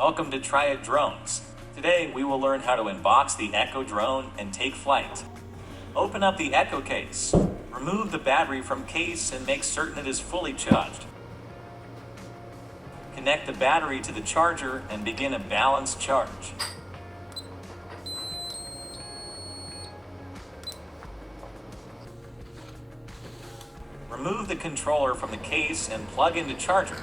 Welcome to Triad Drones. Today we will learn how to unbox the Echo drone and take flight. Open up the Echo case. Remove the battery from case and make certain it is fully charged. Connect the battery to the charger and begin a balanced charge. Remove the controller from the case and plug into charger.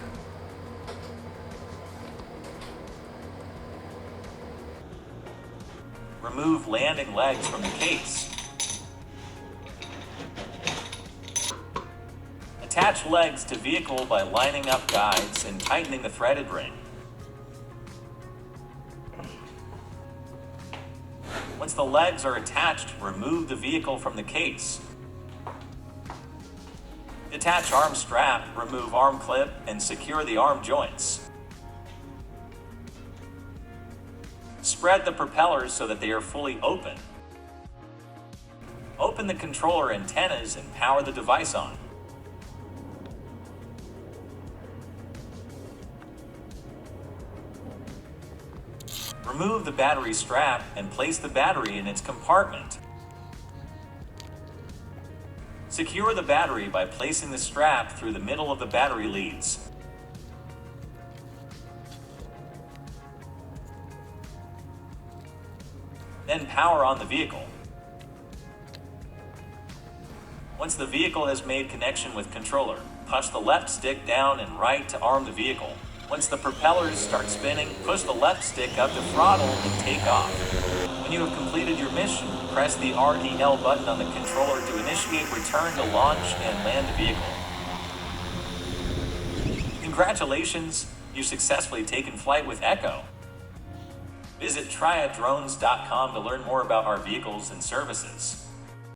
Remove landing legs from the case. Attach legs to vehicle by lining up guides and tightening the threaded ring. Once the legs are attached, remove the vehicle from the case. Detach arm strap, remove arm clip, and secure the arm joints. Spread the propellers so that they are fully open. Open the controller antennas and power the device on. Remove the battery strap and place the battery in its compartment. Secure the battery by placing the strap through the middle of the battery leads. Then power on the vehicle. Once the vehicle has made connection with controller, push the left stick down and right to arm the vehicle. Once the propellers start spinning, push the left stick up to throttle and take off. When you have completed your mission, press the REL button on the controller to initiate return to launch and land the vehicle. Congratulations, you've successfully taken flight with Echo. Visit triaddrones.com to learn more about our vehicles and services.